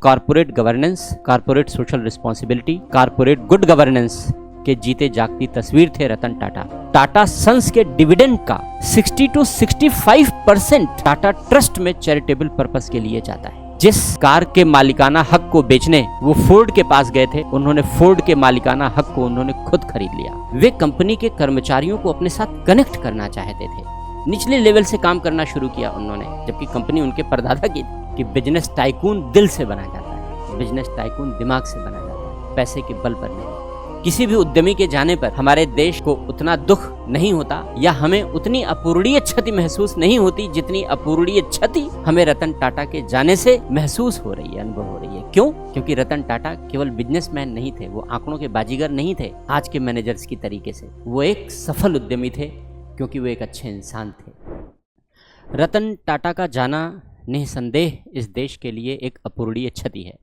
Corporate governance, corporate social responsibility, corporate good governance के जीते जागती तस्वीर थे रतन टाटा। टाटा सन्स के डिविडेंड का 60 to 65% टाटा ट्रस्ट में चैरिटेबल पर्पस के लिए जाता है। जिस कार के मालिकाना हक को बेचने वो फोर्ड के पास गए थे, उन्होंने फोर्ड के मालिकाना हक को उन्होंने खुद खरीद लिया। वे कंपनी के कर्मचारियों को अपने साथ कनेक्ट करना चाहते थे। निचले लेवल से काम करना शुरू किया उन्होंने, जबकि कंपनी उनके परदादा की कि बिजनेस टाइकून दिल से बना जाता है, बिजनेस टाइकून दिमाग से बना जाता है, पैसे के बल पर नहीं। किसी भी उद्यमी के जाने पर हमारे देश को उतना दुख नहीं होता या हमें उतनी अपूरणीय क्षति महसूस नहीं होती जितनी अपूरणीय क्षति हमें रतन टाटा के जाने से महसूस हो रही है, अनुभव हो रही है। क्यों? क्योंकि रतन टाटा केवल बिजनेसमैन नहीं थे, वो आंकड़ों के बाजीगर नहीं थे आज के मैनेजर्स की तरीके से। वो एक सफल उद्यमी थे क्योंकि वो एक अच्छे इंसान थे। रतन टाटा का जाना निसंदेह इस देश के लिए एक अपूरणीय क्षति है,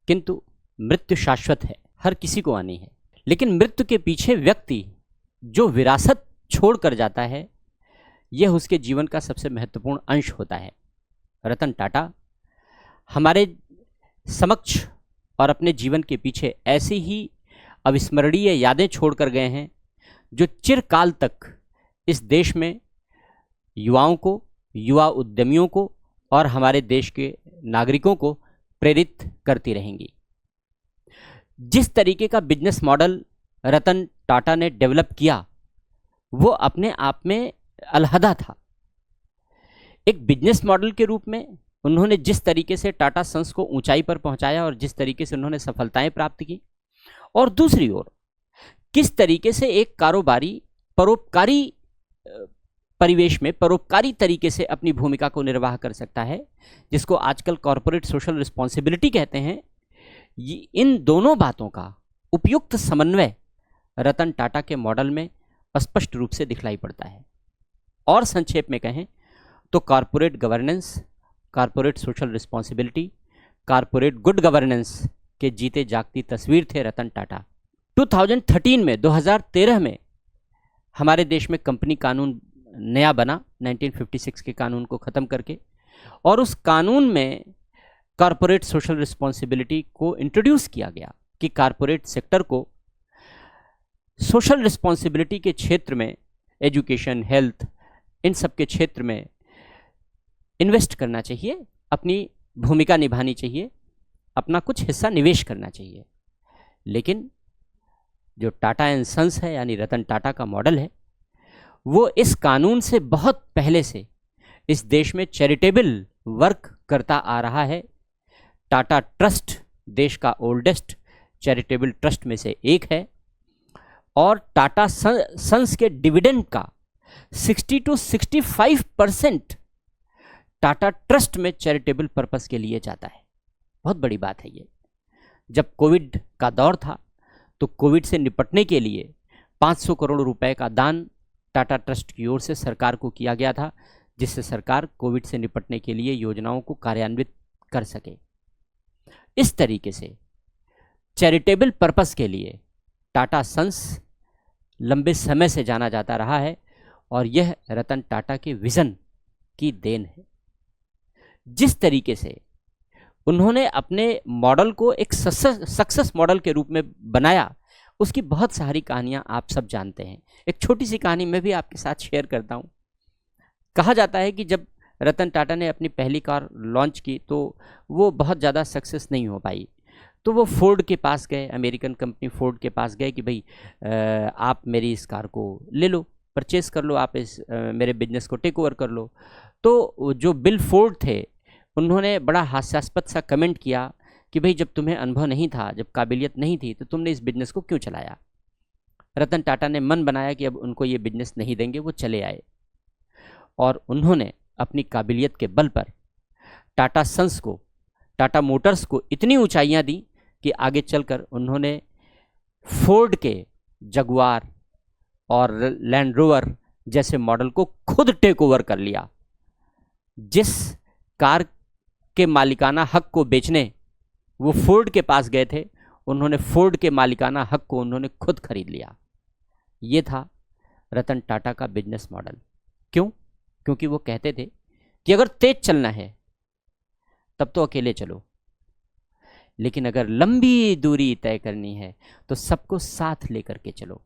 किंतु मृत्यु शाश्वत है, हर किसी को आनी है। लेकिन मृत्यु के पीछे व्यक्ति जो विरासत छोड़ कर जाता है, यह उसके जीवन का सबसे महत्वपूर्ण अंश होता है। रतन टाटा हमारे समक्ष और अपने जीवन के पीछे ऐसी ही अविस्मरणीय यादें छोड़कर गए हैं जो चिरकाल तक इस देश में युवाओं को, युवा उद्यमियों को और हमारे देश के नागरिकों को प्रेरित करती रहेंगी। जिस तरीके का बिजनेस मॉडल रतन टाटा ने डेवलप किया वो अपने आप में अलहदा था। एक बिजनेस मॉडल के रूप में उन्होंने जिस तरीके से टाटा सन्स को ऊंचाई पर पहुंचाया और जिस तरीके से उन्होंने सफलताएं प्राप्त की, और दूसरी ओर किस तरीके से एक कारोबारी परोपकारी परिवेश में परोपकारी तरीके से अपनी भूमिका को निर्वाह कर सकता है, जिसको आजकल कॉर्पोरेट सोशल रिस्पॉन्सिबिलिटी कहते हैं। इन दोनों बातों का उपयुक्त समन्वय रतन टाटा के मॉडल में स्पष्ट रूप से दिखलाई पड़ता है। और संक्षेप में कहें तो corporate governance, corporate social responsibility, corporate good governance के जीते जागती तस्वीर थे रतन टाटा। 2013 में हमारे देश में कंपनी कानून नया बना 1956 के कानून को ख़त्म करके, और उस कानून में कॉर्पोरेट सोशल रिस्पॉन्सिबिलिटी को इंट्रोड्यूस किया गया कि कॉर्पोरेट सेक्टर को सोशल रिस्पॉन्सिबिलिटी के क्षेत्र में, एजुकेशन, हेल्थ, इन सब के क्षेत्र में इन्वेस्ट करना चाहिए, अपनी भूमिका निभानी चाहिए, अपना कुछ हिस्सा निवेश करना चाहिए। लेकिन जो टाटा एंड सन्स है यानी रतन टाटा का मॉडल है, वो इस कानून से बहुत पहले से इस देश में चैरिटेबल वर्क करता आ रहा है। टाटा ट्रस्ट देश का ओल्डेस्ट चैरिटेबल ट्रस्ट में से एक है, और टाटा सन्स के डिविडेंड का 60 to 65% टाटा ट्रस्ट में चैरिटेबल पर्पस के लिए जाता है। बहुत बड़ी बात है ये। जब कोविड का दौर था तो कोविड से निपटने के लिए 500 करोड़ रुपए का दान टाटा ट्रस्ट की ओर से सरकार को किया गया था, जिससे सरकार कोविड से निपटने के लिए योजनाओं को कार्यान्वित कर सके। इस तरीके से चैरिटेबल पर्पस के लिए टाटा सन्स लंबे समय से जाना जाता रहा है, और यह रतन टाटा के विज़न की देन है। जिस तरीके से उन्होंने अपने मॉडल को एक सक्सेस मॉडल के रूप में बनाया, उसकी बहुत सारी कहानियां आप सब जानते हैं। एक छोटी सी कहानी मैं भी आपके साथ शेयर करता हूं। कहा जाता है कि जब रतन टाटा ने अपनी पहली कार लॉन्च की तो वो बहुत ज़्यादा सक्सेस नहीं हो पाई, तो वो फोर्ड के पास गए, अमेरिकन कंपनी फोर्ड के पास गए कि भाई आप मेरी इस कार को ले लो, परचेस कर लो, आप इस मेरे बिजनेस को टेक ओवर कर लो। तो जो बिल फोर्ड थे उन्होंने बड़ा हास्यास्पद सा कमेंट किया कि भाई जब तुम्हें अनुभव नहीं था, जब काबिलियत नहीं थी, तो तुमने इस बिजनेस को क्यों चलाया। रतन टाटा ने मन बनाया कि अब उनको ये बिजनेस नहीं देंगे, वो चले आए, और उन्होंने अपनी काबिलियत के बल पर टाटा सन्स को, टाटा मोटर्स को इतनी ऊंचाइयां दी कि आगे चलकर उन्होंने फोर्ड के जगुआर और लैंड रोवर जैसे मॉडल को खुद टेक ओवर कर लिया। जिस कार के मालिकाना हक को बेचने वो फोर्ड के पास गए थे, उन्होंने फोर्ड के मालिकाना हक को उन्होंने खुद खरीद लिया। ये था रतन टाटा का बिजनेस मॉडल। क्यों? क्योंकि वो कहते थे कि अगर तेज चलना है तब तो अकेले चलो, लेकिन अगर लंबी दूरी तय करनी है तो सबको साथ लेकर के चलो।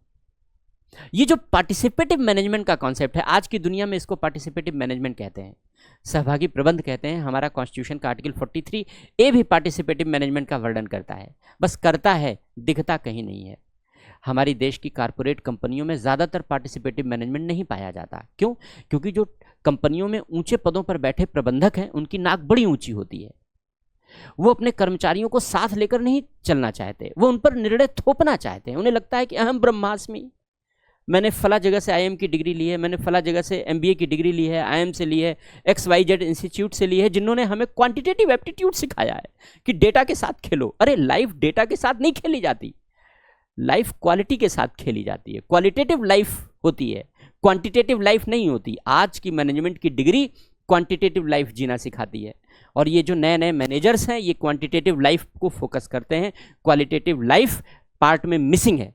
ये जो पार्टिसिपेटिव मैनेजमेंट का कॉन्सेप्ट है, आज की दुनिया में इसको पार्टिसिपेटिव मैनेजमेंट कहते हैं, सहभागी प्रबंध कहते हैं। हमारा कॉन्स्टिट्यूशन का आर्टिकल 43A भी पार्टिसिपेटिव मैनेजमेंट का वर्णन करता है, बस करता है, दिखता कहीं नहीं है। हमारी देश की कारपोरेट कंपनियों में ज़्यादातर पार्टिसिपेटिव मैनेजमेंट नहीं पाया जाता। क्यों? क्योंकि जो कंपनियों में ऊंचे पदों पर बैठे प्रबंधक हैं, उनकी नाक बड़ी ऊंची होती है। वो अपने कर्मचारियों को साथ लेकर नहीं चलना चाहते, वो उन पर निर्णय थोपना चाहते हैं। उन्हें लगता है कि अहम ब्रह्मास्मि, मैंने फला जगह से IIM की डिग्री ली है, मैंने फला जगह से MBA की डिग्री ली है, IIM से ली है, XYZ इंस्टीट्यूट से ली है, जिन्होंने हमें क्वांटिटेटिव एप्टीट्यूड सिखाया है कि डेटा के साथ खेलो। अरे लाइफ डेटा के साथ नहीं खेली जाती, लाइफ क्वालिटी के साथ खेली जाती है। क्वालिटेटिव लाइफ होती है, क्वांटिटेटिव लाइफ नहीं होती। आज की मैनेजमेंट की डिग्री क्वांटिटेटिव लाइफ जीना सिखाती है, और ये जो नए नए मैनेजर्स हैं ये क्वांटिटेटिव लाइफ को फोकस करते हैं, क्वालिटेटिव लाइफ पार्ट में मिसिंग है।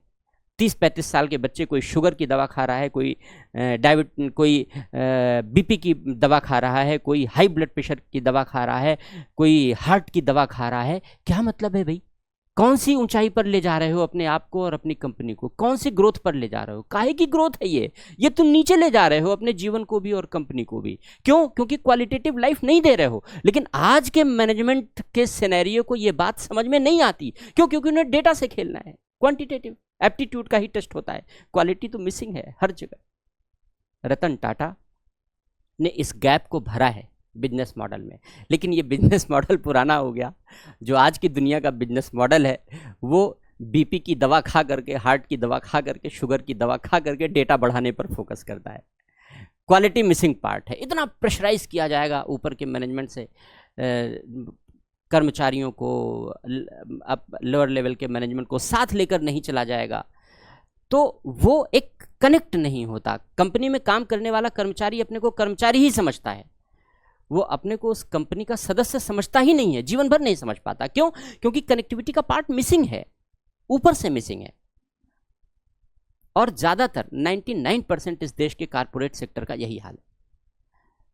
30-35 साल के बच्चे, कोई शुगर की दवा खा रहा है, कोई कोई BP की दवा खा रहा है, कोई हाई ब्लड प्रेशर की दवा खा रहा है, कोई हार्ट की दवा खा रहा है। क्या मतलब है भाई? कौन सी ऊंचाई पर ले जा रहे हो अपने आप को और अपनी कंपनी को? कौन सी ग्रोथ पर ले जा रहे हो? काहे की ग्रोथ है ये तुम नीचे ले जा रहे हो अपने जीवन को भी और कंपनी को भी। क्यों? क्योंकि क्वालिटेटिव लाइफ नहीं दे रहे हो। लेकिन आज के मैनेजमेंट के सिनेरियो को ये बात समझ में नहीं आती। क्यों? क्योंकि उन्हें डेटा से खेलना है, क्वांटिटेटिव एप्टीट्यूड का ही टेस्ट होता है, क्वालिटी तो मिसिंग है हर जगह। रतन टाटा ने इस गैप को भरा है बिजनेस मॉडल में, लेकिन ये बिजनेस मॉडल पुराना हो गया। जो आज की दुनिया का बिजनेस मॉडल है वो BP की दवा खा करके, हार्ट की दवा खा करके, शुगर की दवा खा करके डेटा बढ़ाने पर फोकस करता है। क्वालिटी मिसिंग पार्ट है। इतना प्रेशराइज किया जाएगा ऊपर के मैनेजमेंट से कर्मचारियों को, लोअर लेवल के मैनेजमेंट को साथ लेकर नहीं चला जाएगा तो वो एक कनेक्ट नहीं होता। कंपनी में काम करने वाला कर्मचारी अपने को कर्मचारी ही समझता है, वो अपने को उस कंपनी का सदस्य समझता ही नहीं है, जीवन भर नहीं समझ पाता। क्यों? क्योंकि कनेक्टिविटी का पार्ट मिसिंग है, ऊपर से मिसिंग है। और ज़्यादातर 99% इस देश के कारपोरेट सेक्टर का यही हाल है।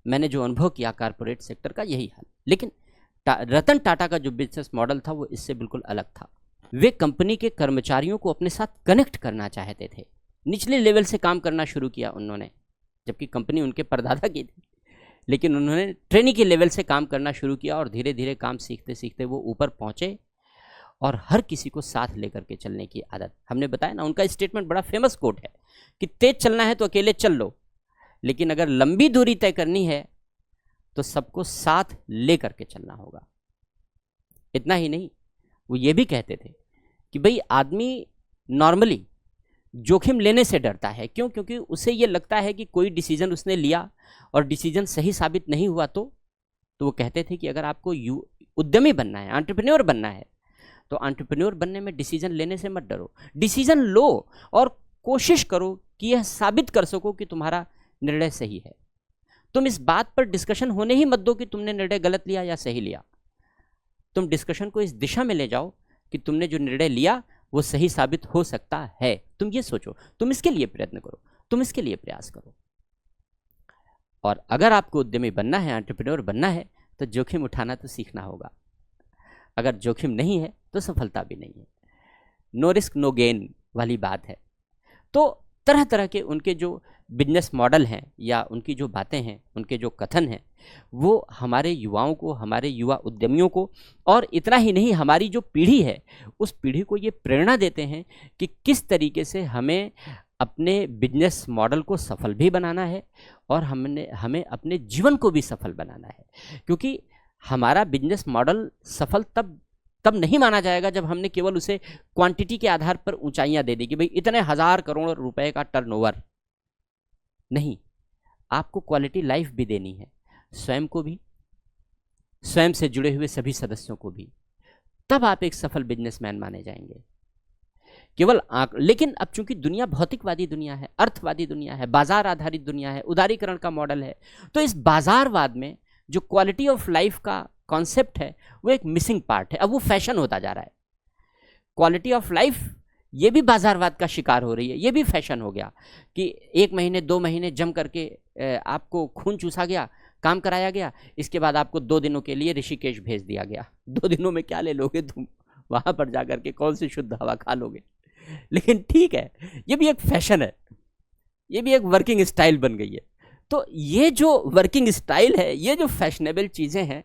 मैंने जो अनुभव किया कारपोरेट सेक्टर का यही हाल। लेकिन रतन टाटा का जो बिजनेस मॉडल था वो इससे बिल्कुल अलग था। वे कंपनी के कर्मचारियों को अपने साथ कनेक्ट करना चाहते थे। निचले लेवल से काम करना शुरू किया उन्होंने, जबकि कंपनी उनके परदादा की थी, लेकिन उन्होंने ट्रेनी के लेवल से काम करना शुरू किया और धीरे धीरे काम सीखते सीखते वो ऊपर पहुंचे और हर किसी को साथ लेकर के चलने की आदत। हमने बताया ना, उनका स्टेटमेंट बड़ा फेमस कोट है कि तेज चलना है तो अकेले चल लो, लेकिन अगर लंबी दूरी तय करनी है तो सबको साथ लेकर के चलना होगा। इतना ही नहीं, वो ये भी कहते थे कि भाई आदमी नॉर्मली जोखिम लेने से डरता है। क्यों? क्योंकि उसे ये लगता है कि कोई डिसीजन उसने लिया और डिसीजन सही साबित नहीं हुआ तो वो कहते थे कि अगर आपको उद्यमी बनना है, एंटरप्रेन्योर बनना है, तो एंटरप्रेन्योर बनने में डिसीजन लेने से मत डरो, डिसीजन लो और कोशिश करो कि यह साबित कर सको कि तुम्हारा निर्णय सही है। तुम इस बात पर डिस्कशन होने ही मत दो कि तुमने निर्णय गलत लिया या सही लिया। तुम डिस्कशन को इस दिशा में ले जाओ कि तुमने जो निर्णय लिया वो सही साबित हो सकता है। तुम ये सोचो, तुम इसके लिए प्रयत्न करो, तुम इसके लिए प्रयास करो। और अगर आपको उद्यमी बनना है, एंटरप्रेन्योर बनना है, तो जोखिम उठाना तो सीखना होगा। अगर जोखिम नहीं है तो सफलता भी नहीं है। नो रिस्क नो गेन वाली बात है। तो तरह तरह के उनके जो बिजनेस मॉडल हैं या उनकी जो बातें हैं, उनके जो कथन हैं, वो हमारे युवाओं को, हमारे युवा उद्यमियों को, और इतना ही नहीं हमारी जो पीढ़ी है उस पीढ़ी को ये प्रेरणा देते हैं कि किस तरीके से हमें अपने बिजनेस मॉडल को सफल भी बनाना है और हमें अपने जीवन को भी सफल बनाना है। क्योंकि हमारा बिजनेस मॉडल सफल तब नहीं माना जाएगा जब हमने केवल उसे क्वांटिटी के आधार पर ऊंचाइयां दे दी कि भाई इतने 1000 करोड़ रुपए का टर्नओवर। नहीं, आपको क्वालिटी लाइफ भी देनी है, स्वयं को भी, स्वयं से जुड़े हुए सभी सदस्यों को भी। तब आप एक सफल बिजनेसमैन माने जाएंगे। केवल लेकिन अब चूंकि दुनिया भौतिकवादी दुनिया है, अर्थवादी दुनिया है, बाजार आधारित दुनिया है, उदारीकरण का मॉडल है, तो इस बाजारवाद में जो क्वालिटी ऑफ लाइफ का कॉन्सेप्ट है वो एक मिसिंग पार्ट है। अब वो फैशन होता जा रहा है। क्वालिटी ऑफ लाइफ ये भी बाजारवाद का शिकार हो रही है। ये भी फैशन हो गया कि 1 महीने 2 महीने जम करके आपको खून चूसा गया काम कराया गया, इसके बाद आपको 2 दिनों के लिए ऋषिकेश भेज दिया गया। 2 दिनों में क्या ले लोगे तुम, वहाँ पर जाकर के कौन सी शुद्ध हवा खा लोगे। लेकिन ठीक है, ये भी एक फैशन है, ये भी एक वर्किंग स्टाइल बन गई है। तो ये जो वर्किंग स्टाइल है, ये जो फैशनेबल चीज़ें हैं,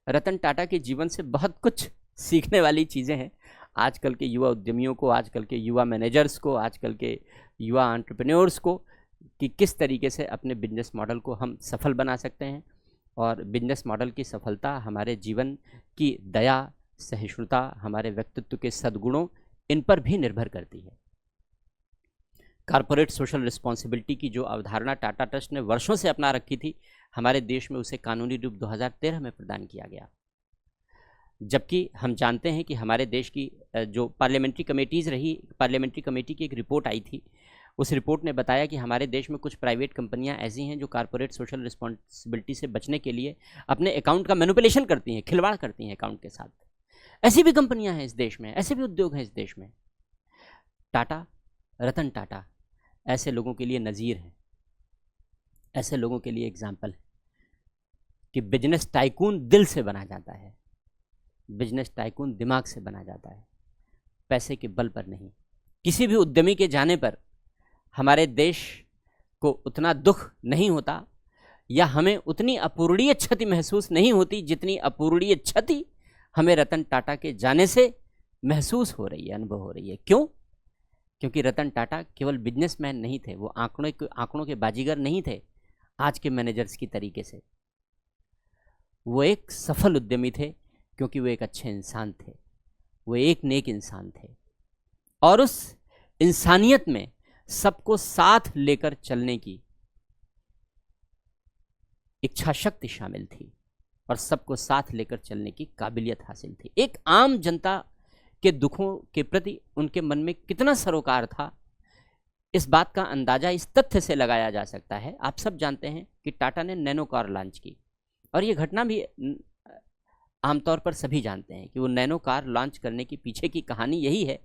रतन टाटा के जीवन से बहुत कुछ सीखने वाली चीज़ें हैं। आजकल के युवा उद्यमियों को, आजकल के युवा मैनेजर्स को, आजकल के युवा एंटरप्रेन्योर्स को, कि किस तरीके से अपने बिजनेस मॉडल को हम सफल बना सकते हैं। और बिजनेस मॉडल की सफलता हमारे जीवन की दया, सहिष्णुता, हमारे व्यक्तित्व के सद्गुणों, इन पर भी निर्भर करती है। कॉर्पोरेट सोशल रिस्पॉन्सिबिलिटी की जो अवधारणा टाटा ट्रस्ट ने वर्षों से अपना रखी थी, हमारे देश में उसे कानूनी रूप 2013 में प्रदान किया गया। जबकि हम जानते हैं कि हमारे देश की जो पार्लियामेंट्री कमेटीज़ रही, पार्लियामेंट्री कमेटी की एक रिपोर्ट आई थी, उस रिपोर्ट ने बताया कि हमारे देश में कुछ प्राइवेट कंपनियां ऐसी हैं जो कॉर्पोरेट सोशल रिस्पॉन्सिबिलिटी से बचने के लिए अपने अकाउंट का मैनिपुलेशन करती हैं, खिलवाड़ करती हैं अकाउंट के साथ। ऐसी भी कंपनियां हैं इस देश में, ऐसे भी उद्योग हैं इस देश में। टाटा, रतन टाटा ऐसे लोगों के लिए नज़ीर हैं, ऐसे लोगों के लिए एग्जाम्पल है कि बिजनेस टाइकून दिल से बना जाता है, बिजनेस टाइकून दिमाग से बना जाता है, पैसे के बल पर नहीं। किसी भी उद्यमी के जाने पर हमारे देश को उतना दुख नहीं होता, या हमें उतनी अपूरणीय क्षति महसूस नहीं होती जितनी अपूरणीय क्षति हमें रतन टाटा के जाने से महसूस हो रही है, अनुभव हो रही है। क्यों? क्योंकि रतन टाटा केवल बिजनेसमैन नहीं थे, वो आंकड़ों के बाजीगर नहीं थे आज के मैनेजर्स की तरीके से। वो एक सफल उद्यमी थे क्योंकि वो एक अच्छे इंसान थे, वो एक नेक इंसान थे, और उस इंसानियत में सबको साथ लेकर चलने की इच्छा शक्ति शामिल थी और सबको साथ लेकर चलने की काबिलियत हासिल थी। एक आम जनता के दुखों के प्रति उनके मन में कितना सरोकार था, इस बात का अंदाजा इस तथ्य से लगाया जा सकता है। आप सब जानते हैं कि टाटा ने नैनो कार लॉन्च की, और ये घटना भी आमतौर पर सभी जानते हैं कि वो नैनो कार लॉन्च करने की पीछे की कहानी यही है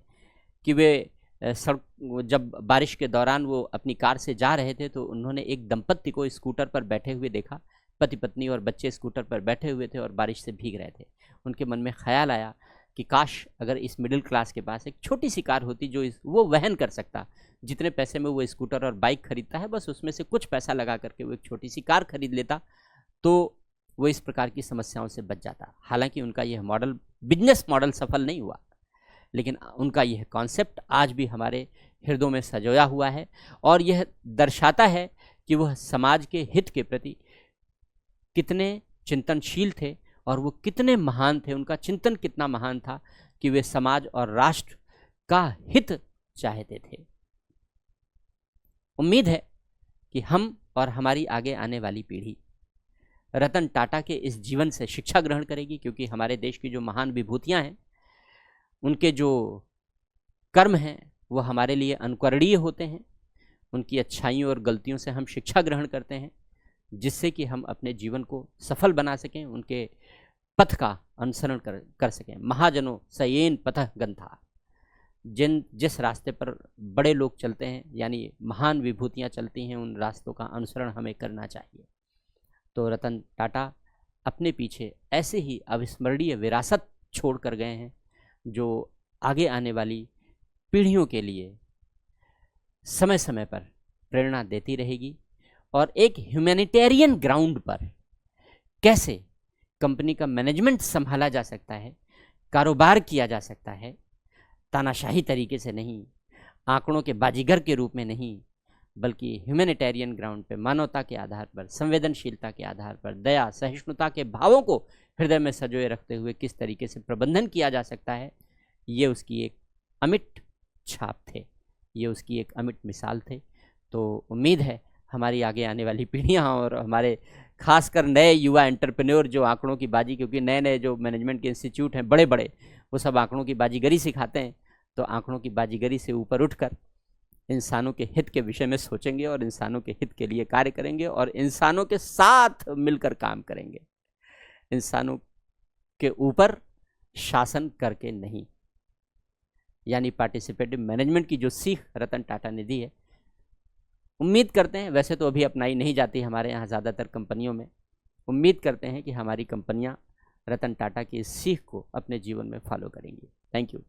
कि वे जब बारिश के दौरान वो अपनी कार से जा रहे थे तो उन्होंने एक दंपत्ति को स्कूटर पर बैठे हुए देखा। पति पत्नी और बच्चे स्कूटर पर बैठे हुए थे और बारिश से भीग रहे थे। उनके मन में ख्याल आया कि काश अगर इस मिडिल क्लास के पास एक छोटी सी कार होती जो वो वहन कर सकता। जितने पैसे में वो स्कूटर और बाइक खरीदता है, बस उसमें से कुछ पैसा लगा करके वो एक छोटी सी कार खरीद लेता तो वो इस प्रकार की समस्याओं से बच जाता। हालांकि उनका यह मॉडल, बिजनेस मॉडल सफल नहीं हुआ, लेकिन उनका यह कॉन्सेप्ट आज भी हमारे हृदयों में सजोया हुआ है और यह दर्शाता है कि वह समाज के हित के प्रति कितने चिंतनशील थे और वो कितने महान थे। उनका चिंतन कितना महान था कि वे समाज और राष्ट्र का हित चाहते थे। उम्मीद है कि हम और हमारी आगे आने वाली पीढ़ी रतन टाटा के इस जीवन से शिक्षा ग्रहण करेगी, क्योंकि हमारे देश की जो महान विभूतियां हैं, उनके जो कर्म हैं वो हमारे लिए अनुकरणीय होते हैं। उनकी अच्छाइयों और गलतियों से हम शिक्षा ग्रहण करते हैं, जिससे कि हम अपने जीवन को सफल बना सकें, उनके पथ का अनुसरण कर सकें। महाजनों सयेन पथः गंथा, जिस रास्ते पर बड़े लोग चलते हैं, यानी महान विभूतियां चलती हैं, उन रास्तों का अनुसरण हमें करना चाहिए। तो रतन टाटा अपने पीछे ऐसे ही अविस्मरणीय विरासत छोड़ कर गए हैं जो आगे आने वाली पीढ़ियों के लिए समय समय पर प्रेरणा देती रहेगी। और एक ह्यूमैनिटेरियन ग्राउंड पर कैसे कंपनी का मैनेजमेंट संभाला जा सकता है, कारोबार किया जा सकता है, तानाशाही तरीके से नहीं, आंकड़ों के बाजीगर के रूप में नहीं, बल्कि ह्यूमैनिटेरियन ग्राउंड पे मानवता के आधार पर, संवेदनशीलता के आधार पर, दया सहिष्णुता के भावों को हृदय में सजोए रखते हुए किस तरीके से प्रबंधन किया जा सकता है, ये उसकी एक अमिट छाप थे, ये उसकी एक अमिट मिसाल थे। तो उम्मीद है हमारी आगे आने वाली पीढ़ियाँ और हमारे खासकर नए युवा एंटरप्रेन्योर जो आंकड़ों की बाजी, क्योंकि नए नए जो मैनेजमेंट के इंस्टीट्यूट हैं बड़े बड़े, वो सब आंकड़ों की बाजीगरी सिखाते हैं, तो आंकड़ों की बाजीगरी से ऊपर उठकर इंसानों के हित के विषय में सोचेंगे और इंसानों के हित के लिए कार्य करेंगे और इंसानों के साथ मिलकर काम करेंगे, इंसानों के ऊपर शासन करके नहीं। यानी पार्टिसिपेटिव मैनेजमेंट की जो सीख रतन टाटा ने दी है, उम्मीद करते हैं, वैसे तो अभी अपनाई नहीं जाती हमारे यहाँ ज़्यादातर कंपनियों में, उम्मीद करते हैं कि हमारी कंपनियां रतन टाटा की इस सीख को अपने जीवन में फॉलो करेंगी। Thank you.